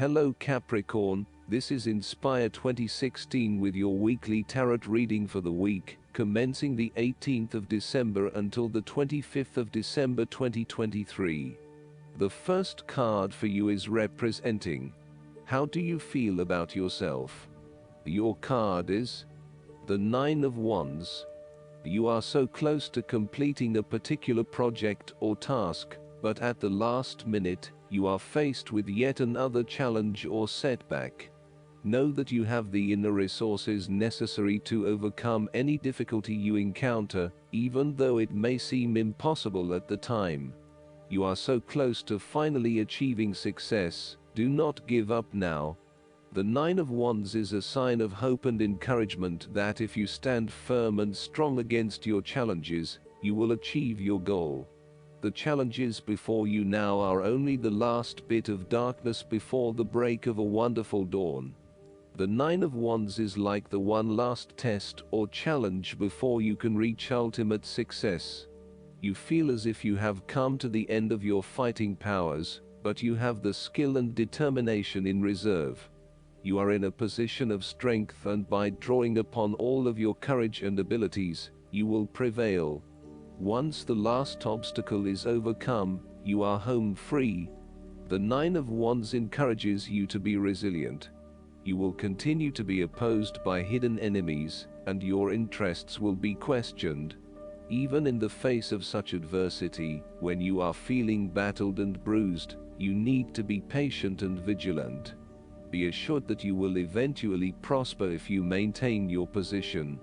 Hello Capricorn, this is Inspire 2016 with your weekly tarot reading for the week, commencing the 18th of December until the 25th of December 2023. The first card for you is representing. How do you feel about yourself? Your card is the Nine of Wands. You are so close to completing a particular project or task, but at the last minute, you are faced with yet another challenge or setback. Know that you have the inner resources necessary to overcome any difficulty you encounter, even though it may seem impossible at the time. You are so close to finally achieving success. Do not give up now. The Nine of Wands is a sign of hope and encouragement that if you stand firm and strong against your challenges, you will achieve your goal. The challenges before you now are only the last bit of darkness before the break of a wonderful dawn. The Nine of Wands is like the one last test or challenge before you can reach ultimate success. You feel as if you have come to the end of your fighting powers, but you have the skill and determination in reserve. You are in a position of strength, and by drawing upon all of your courage and abilities, you will prevail. Once the last obstacle is overcome, you are home free. The Nine of Wands encourages you to be resilient. You will continue to be opposed by hidden enemies, and your interests will be questioned. Even in the face of such adversity, when you are feeling battered and bruised, you need to be patient and vigilant. Be assured that you will eventually prosper if you maintain your position.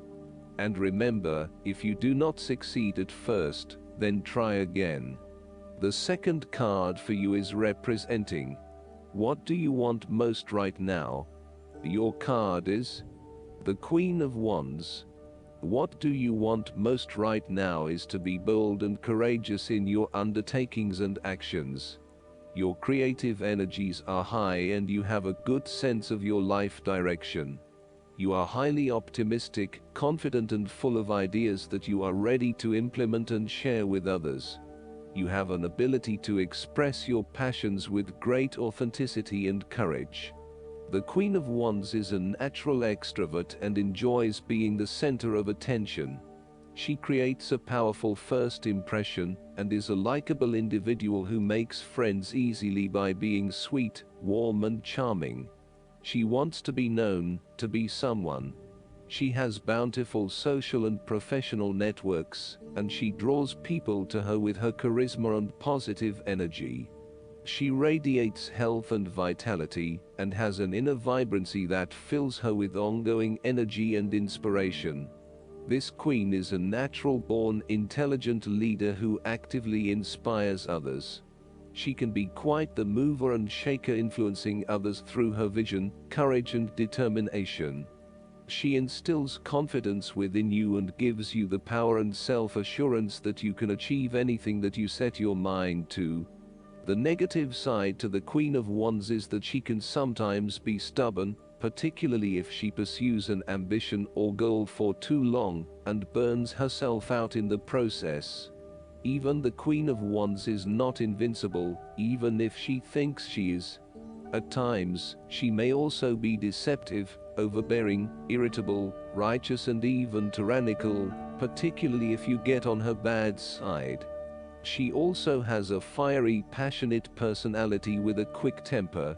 And remember, if you do not succeed at first, then try again. The second card for you is representing. What do you want most right now? Your card is the Queen of Wands. What do you want most right now is to be bold and courageous in your undertakings and actions. Your creative energies are high and you have a good sense of your life direction. You are highly optimistic, confident and full of ideas that you are ready to implement and share with others. You have an ability to express your passions with great authenticity and courage. The Queen of Wands is a natural extrovert and enjoys being the center of attention. She creates a powerful first impression and is a likable individual who makes friends easily by being sweet, warm and charming. She wants to be known, to be someone. She has bountiful social and professional networks, and she draws people to her with her charisma and positive energy. She radiates health and vitality, and has an inner vibrancy that fills her with ongoing energy and inspiration. This queen is a natural-born, intelligent leader who actively inspires others. She can be quite the mover and shaker, influencing others through her vision, courage and determination. She instills confidence within you and gives you the power and self-assurance that you can achieve anything that you set your mind to. The negative side to the Queen of Wands is that she can sometimes be stubborn, particularly if she pursues an ambition or goal for too long, and burns herself out in the process. Even the Queen of Wands is not invincible, even if she thinks she is. At times, she may also be deceptive, overbearing, irritable, righteous and even tyrannical, particularly if you get on her bad side. She also has a fiery, passionate personality with a quick temper.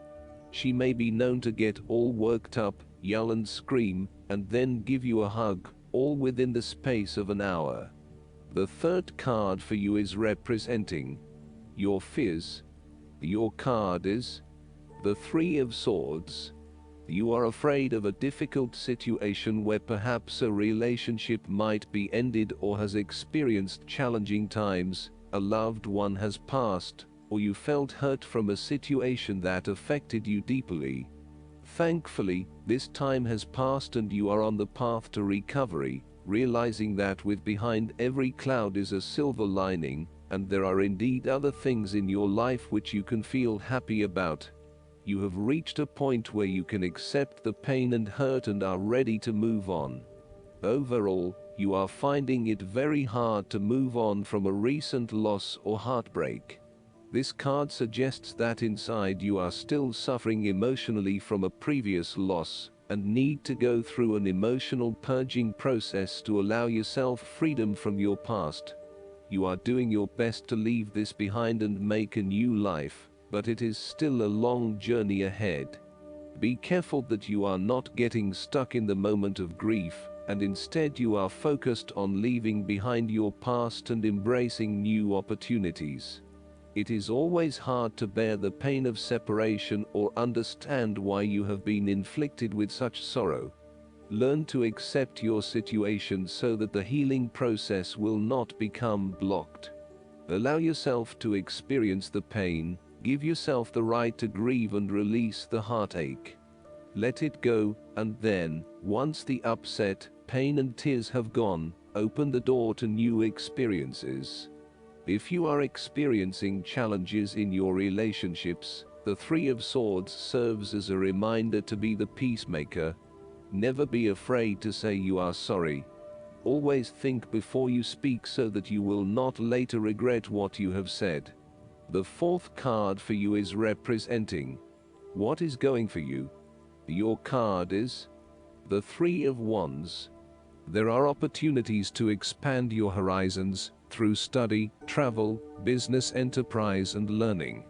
She may be known to get all worked up, yell and scream, and then give you a hug, all within the space of an hour. The third card for you is representing your fears. Your card is the Three of Swords. You are afraid of a difficult situation where perhaps a relationship might be ended or has experienced challenging times, a loved one has passed, or you felt hurt from a situation that affected you deeply. Thankfully, this time has passed and you are on the path to recovery, realizing that with behind every cloud is a silver lining, and there are indeed other things in your life which you can feel happy about. You have reached a point where you can accept the pain and hurt and are ready to move on. Overall, you are finding it very hard to move on from a recent loss or heartbreak. This card suggests that inside you are still suffering emotionally from a previous loss, and need to go through an emotional purging process to allow yourself freedom from your past. You are doing your best to leave this behind and make a new life, but it is still a long journey ahead. Be careful that you are not getting stuck in the moment of grief, and instead you are focused on leaving behind your past and embracing new opportunities. It is always hard to bear the pain of separation or understand why you have been inflicted with such sorrow. Learn to accept your situation so that the healing process will not become blocked. Allow yourself to experience the pain, give yourself the right to grieve and release the heartache. Let it go, and then, once the upset, pain and tears have gone, open the door to new experiences. If you are experiencing challenges in your relationships, the Three of Swords serves as a reminder to be the peacemaker. Never be afraid to say you are sorry. Always think before you speak so that you will not later regret what you have said. The fourth card for you is representing what is going for you. Your card is the Three of Wands. There are opportunities to expand your horizons through study, travel, business enterprise and learning.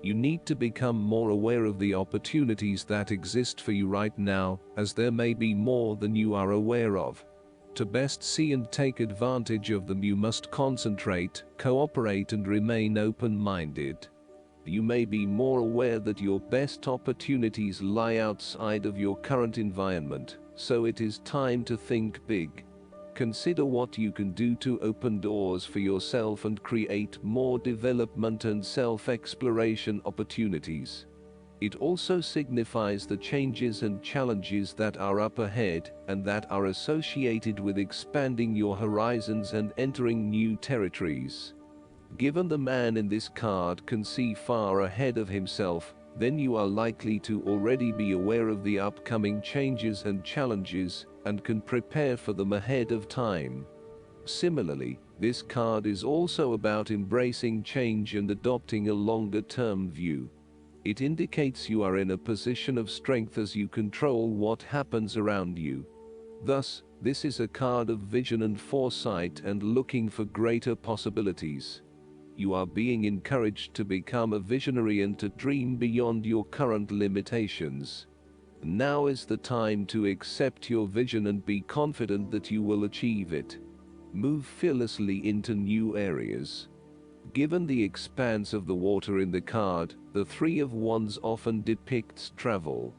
You need to become more aware of the opportunities that exist for you right now, as there may be more than you are aware of. To best see and take advantage of them, you must concentrate, cooperate and remain open-minded. You may be more aware that your best opportunities lie outside of your current environment, so it is time to think big. Consider what you can do to open doors for yourself and create more development and self-exploration opportunities. It also signifies the changes and challenges that are up ahead and that are associated with expanding your horizons and entering new territories. Given the man in this card can see far ahead of himself, then you are likely to already be aware of the upcoming changes and challenges and can prepare for them ahead of time. Similarly, this card is also about embracing change and adopting a longer-term view. It indicates you are in a position of strength as you control what happens around you. Thus, this is a card of vision and foresight and looking for greater possibilities. You are being encouraged to become a visionary and to dream beyond your current limitations. Now is the time to accept your vision and be confident that you will achieve it. Move fearlessly into new areas. Given the expanse of the water in the card, the Three of Wands often depicts travel.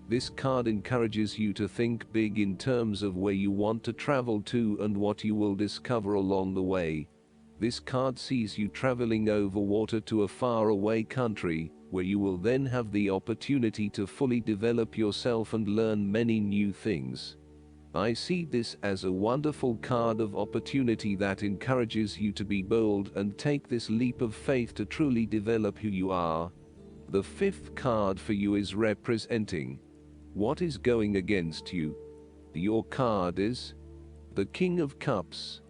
This card encourages you to think big in terms of where you want to travel to and what you will discover along the way. This card sees you traveling over water to a faraway country, where you will then have the opportunity to fully develop yourself and learn many new things. I see this as a wonderful card of opportunity that encourages you to be bold and take this leap of faith to truly develop who you are. The fifth card for you is representing what is going against you. Your card is the King of Cups.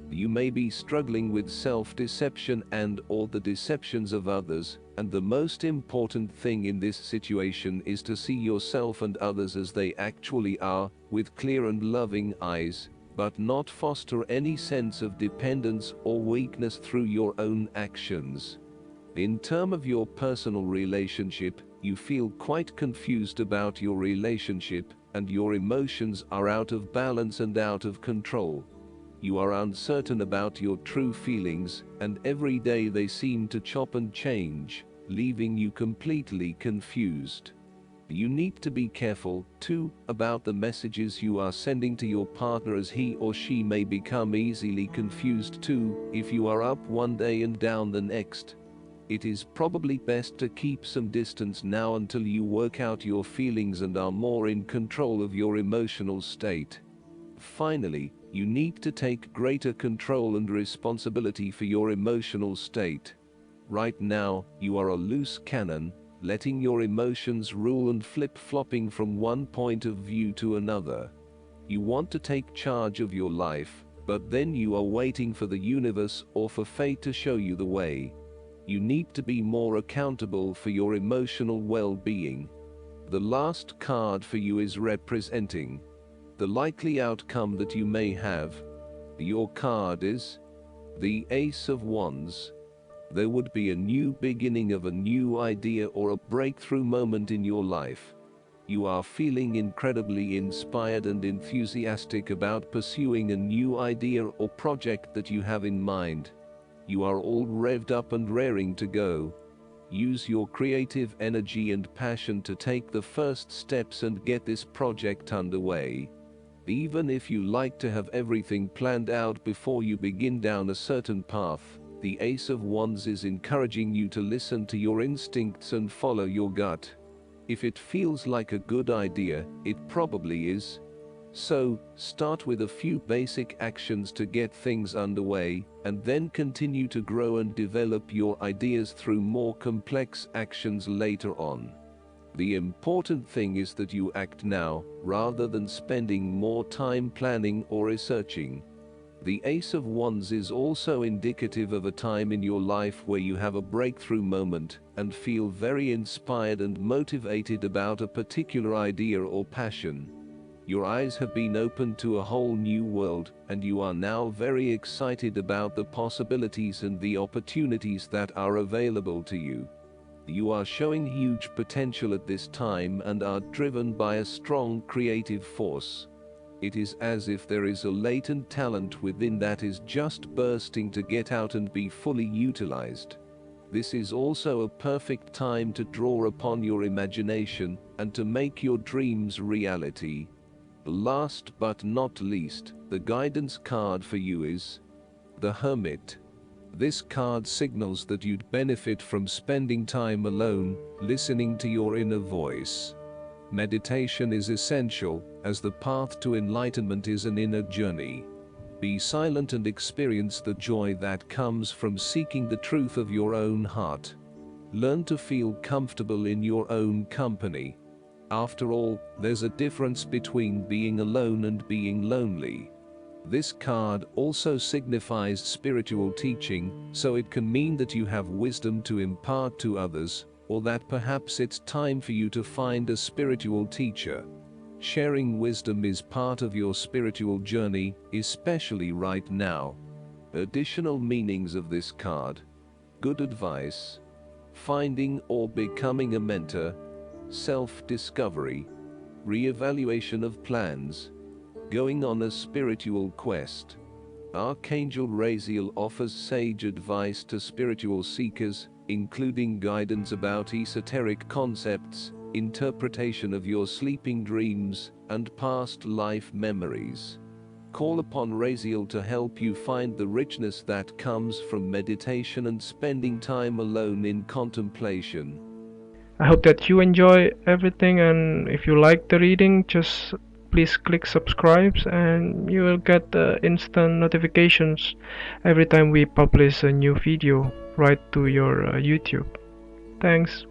You may be struggling with self-deception and/or the deceptions of others, and the most important thing in this situation is to see yourself and others as they actually are, with clear and loving eyes, but not foster any sense of dependence or weakness through your own actions. In terms of your personal relationship, you feel quite confused about your relationship, and your emotions are out of balance and out of control. You are uncertain about your true feelings, and every day they seem to chop and change, leaving you completely confused. You need to be careful, too, about the messages you are sending to your partner, as he or she may become easily confused too, if you are up one day and down the next. It is probably best to keep some distance now until you work out your feelings and are more in control of your emotional state. Finally, you need to take greater control and responsibility for your emotional state. Right now, you are a loose cannon, letting your emotions rule and flip-flopping from one point of view to another. You want to take charge of your life, but then you are waiting for the universe or for fate to show you the way. You need to be more accountable for your emotional well-being. The last card for you is representing the likely outcome that you may have. Your card is the Ace of Wands. There would be a new beginning of a new idea or a breakthrough moment in your life. You are feeling incredibly inspired and enthusiastic about pursuing a new idea or project that you have in mind. You are all revved up and raring to go. Use your creative energy and passion to take the first steps and get this project underway. Even if you like to have everything planned out before you begin down a certain path, the Ace of Wands is encouraging you to listen to your instincts and follow your gut. If it feels like a good idea, it probably is. So, start with a few basic actions to get things underway, and then continue to grow and develop your ideas through more complex actions later on. The important thing is that you act now, rather than spending more time planning or researching. The Ace of Wands is also indicative of a time in your life where you have a breakthrough moment and feel very inspired and motivated about a particular idea or passion. Your eyes have been opened to a whole new world, and you are now very excited about the possibilities and the opportunities that are available to you. You are showing huge potential at this time and are driven by a strong creative force. It is as if there is a latent talent within that is just bursting to get out and be fully utilized. This is also a perfect time to draw upon your imagination and to make your dreams reality. Last but not least, the guidance card for you is the Hermit. This card signals that you'd benefit from spending time alone, listening to your inner voice. Meditation is essential, as the path to enlightenment is an inner journey. Be silent and experience the joy that comes from seeking the truth of your own heart. Learn to feel comfortable in your own company. After all, there's a difference between being alone and being lonely. This card also signifies spiritual teaching, so it can mean that you have wisdom to impart to others, or that perhaps it's time for you to find a spiritual teacher. Sharing wisdom is part of your spiritual journey, especially right now. Additional meanings of this card: good advice, finding or becoming a mentor, self-discovery, re-evaluation of plans, going on a spiritual quest. Archangel Raziel offers sage advice to spiritual seekers, including guidance about esoteric concepts, interpretation of your sleeping dreams, and past life memories. Call upon Raziel to help you find the richness that comes from meditation and spending time alone in contemplation. I hope that you enjoy everything, and if you like the reading, just please click subscribe and you will get instant notifications every time we publish a new video right to your YouTube. Thanks.